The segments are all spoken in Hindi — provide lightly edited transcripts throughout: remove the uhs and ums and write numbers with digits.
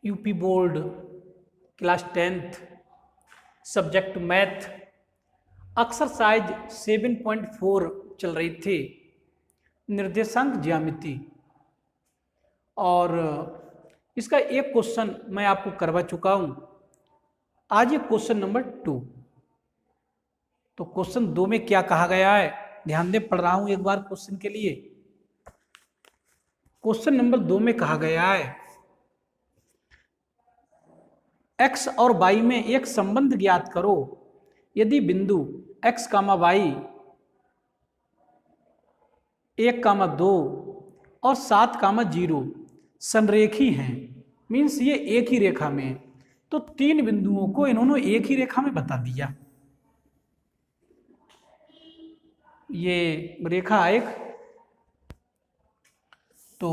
UP board class 10th subject math exercise 7.4 चल रही थी, निर्देशांक ज्यामिति। और इसका एक क्वेश्चन मैं आपको करवा चुका हूं। आज ये क्वेश्चन नंबर 2। तो क्वेश्चन 2 में क्या कहा गया है, ध्यान दे, पढ़ रहा हूं एक बार क्वेश्चन के लिए। क्वेश्चन नंबर 2 में कहा गया है x और y में एक संबंध ज्ञात करो यदि बिंदु x, y 1, 2 और 7, 0 संरेखी हैं। मीन्स ये एक ही रेखा में है। तो 3 बिंदुओं को इन्होंने एक ही रेखा में बता दिया। ये रेखा एक, तो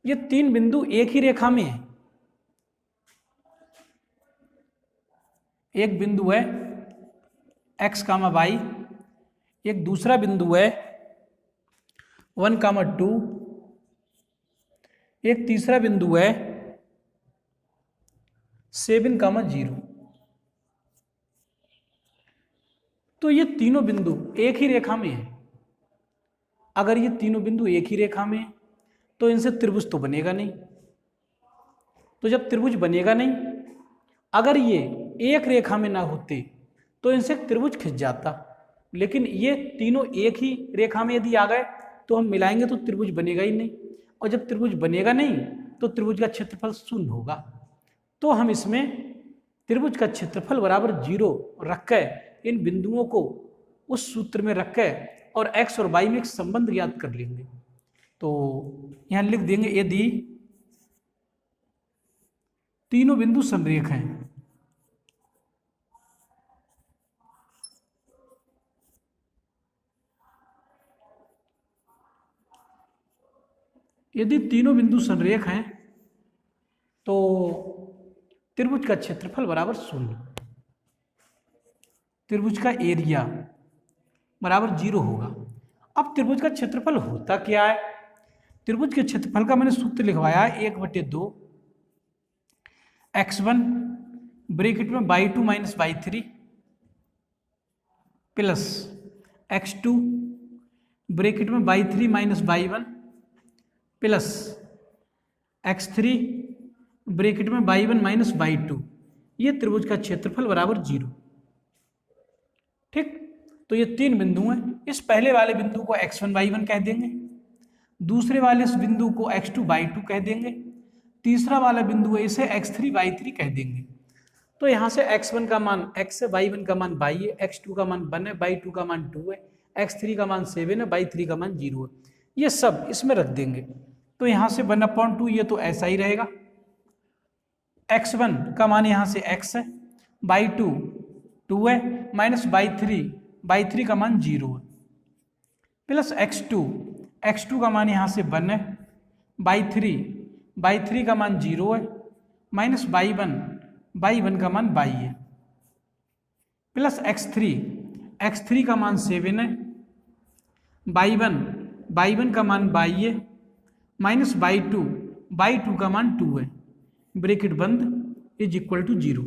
ये 3 बिंदु एक ही रेखा में है। एक बिंदु है x, y, एक दूसरा बिंदु है 1, 2, एक तीसरा बिंदु है 7, 0। तो ये तीनों बिंदु एक ही रेखा में है। अगर ये तीनों बिंदु एक ही रेखा में है तो इनसे त्रिभुज तो बनेगा नहीं। तो जब त्रिभुज बनेगा नहीं, अगर ये एक रेखा में ना होते तो इनसे त्रिभुज खिंच जाता। लेकिन ये तीनों एक ही रेखा में यदि आ गए तो हम मिलाएंगे तो त्रिभुज बनेगा ही नहीं। और जब त्रिभुज बनेगा नहीं तो त्रिभुज का क्षेत्रफल 0 होगा। तो हम इसमें त्रिभुज का क्षेत्रफल बराबर 0 रख कर इन बिंदुओं को उस सूत्र में रख कर और x और y में एक संबंध ज्ञात कर लेंगे। तो यहां लिख देंगे यदि तीनों बिंदु समरेख हैं, यदि तीनों बिंदु संरेख हैं तो त्रिभुज का क्षेत्रफल बराबर 0, त्रिभुज का एरिया बराबर 0 होगा। अब त्रिभुज का क्षेत्रफल होता क्या है? त्रिभुज के क्षेत्रफल का मैंने सूत्र लिखवाया है 1/2 x1 ब्रैकेट में y2 minus y3 plus x2 bracket में y3 minus y1 plus x3 bracket में y1 माइनस y2। ये त्रिभुज का क्षेत्रफल बराबर 0। ठीक, तो ये 3 बिंदु हैं। इस पहले वाले बिंदु को x1 y1 कह देंगे, दूसरे वाले इस बिंदु को x2 y2 कह देंगे, तीसरा वाला बिंदु है इसे x3 y3 कह देंगे। तो यहाँ से x1 का मान x है, y1 का मान y है, x2 का मान 1 है, y2 का मान 2 है, x3 का मान 7 है, y3 का मान 0 है। ये सब इसमें रख देंगे। तो यहाँ से 1/2 ये तो ऐसा ही रहेगा। x1 का मान यहाँ से x है, y2 2 है, माइनस y3 का मान 0 है, प्लस x2 का मान यहाँ से 1 है, y3 का मान 0 है, माइनस y1 का मान y है, प्लस x3 का मान 7 है, y1 का मान y है, माइनस y2 का मान 2 है, ब्रैकेट बंद इज इक्वल टू 0।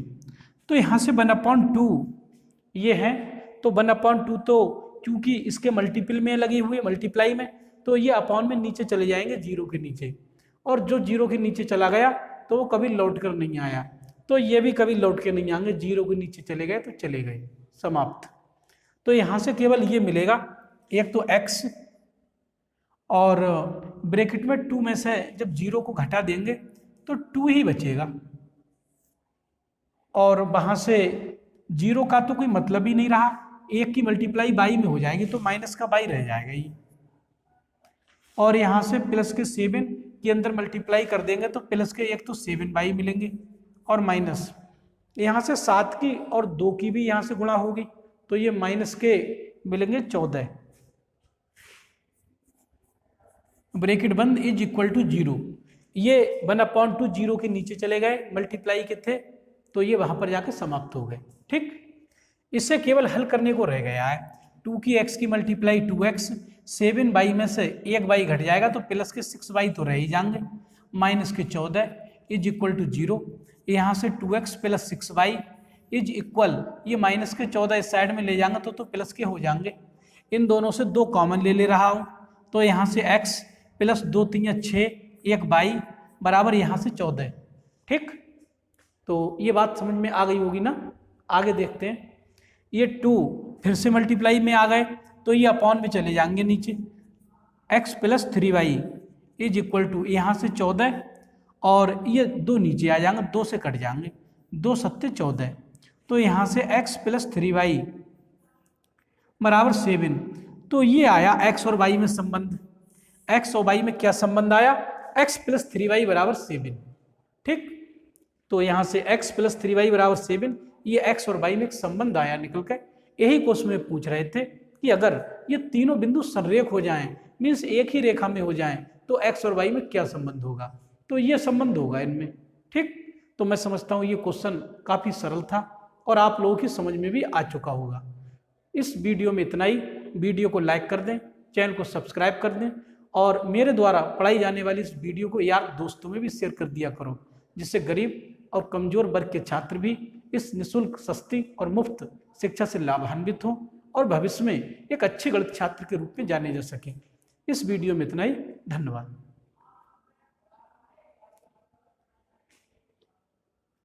तो यहाँ से 1/2 ये है। तो 1/2 तो क्योंकि इसके मल्टीपल में लगी हुई मल्टीप्लाई में, तो ये अपॉन में नीचे चले जाएंगे 0 के नीचे। और जो 0 के नीचे चला गया तो वो कभी लौट कर नहीं आया, तो ये भी कभी लौट के नहीं आएंगे। 0 के नीचे चले गए तो चले गए, समाप्त। तो यहाँ से केवल ये मिलेगा, एक तो x और ब्रैकेट में 2 में से जब 0 को घटा देंगे तो 2 ही बचेगा। और वहां से 0 का तो कोई मतलब ही नहीं रहा, 1 की मल्टीप्लाई बाई में हो जाएगी तो माइनस का बाई रह जाएगा ये। और यहाँ से प्लस के 7 के अंदर मल्टीप्लाई कर देंगे तो प्लस के 1 तो 7 बाई मिलेंगे, और माइनस यहाँ से 7 की और 2 की भी यहाँ से गुणा होगी तो ये माइनस के मिलेंगे 14, ब्रैकेट बंद इज इक्वल टू 0। ये 1/2 0 के नीचे चले गए, मल्टीप्लाई के थे तो ये वहां पर जाके समाप्त हो गए। ठीक, इससे केवल हल करने को रह गया है 2 की x की मल्टीप्लाई 2x, 7 बाई में से 1 बाई घट जाएगा तो प्लस के 6 बाई तो रह ही जाएंगे, माइनस के 14 इज इक्वल टू 0। यहाँ से 2x plus 6y is equal, ये माइनस के 14 इस साइड में ले जाएंगे तो प्लस के हो जाएंगे। इन दोनों से 2 कॉमन ले रहा हूँ, तो यहाँ से x प्लस 2 3 6 1 y बराबर यहाँ से 14। ठीक, तो ये बात समझ में आ गई होगी ना। आगे देखते हैं, ये 2 फिर से मल्टीप्लाई में आ गए तो ये अपॉन में चले जाएंगे नीचे, x plus 3y is equal to यहाँ से 14 और ये 2 नीचे आ जाएंगे, 2 से कट जाएंगे, 2 सत्ते 14, तो यहाँ से x प्लस 3y बराबर 7। तो ये आया x और y में संबंध, x और y में क्या संबंध आया, x प्लस 3y बराबर 7। ठीक, तो यहाँ से x प्लस 3y बराबर 7, ये x और y में एक संबंध आया निकल के। यही क्वेश्चन में पूछ रहे थे कि अगर ये तीनों बिंदु संरेख हो जाएं, मीन्स एक ही रेखा में हो जाएं, तो x और y में क्या संबंध होगा, तो ये संबंध होगा इनमें। ठीक, तो मैं समझता हूँ ये क्वेश्चन काफ़ी सरल था और आप लोगों की समझ में भी आ चुका होगा। इस वीडियो में इतना ही। वीडियो को लाइक कर दें, चैनल को सब्सक्राइब कर दें और मेरे द्वारा पढ़ाई जाने वाली इस वीडियो को यार दोस्तों में भी शेयर कर दिया करो, जिससे गरीब और कमजोर वर्ग के छात्र भी इस निःशुल्क, सस्ती और मुफ्त शिक्षा से लाभान्वित हों और भविष्य में एक अच्छे गणित छात्र के रूप में जाने जा सकें। इस वीडियो में इतना ही। धन्यवाद।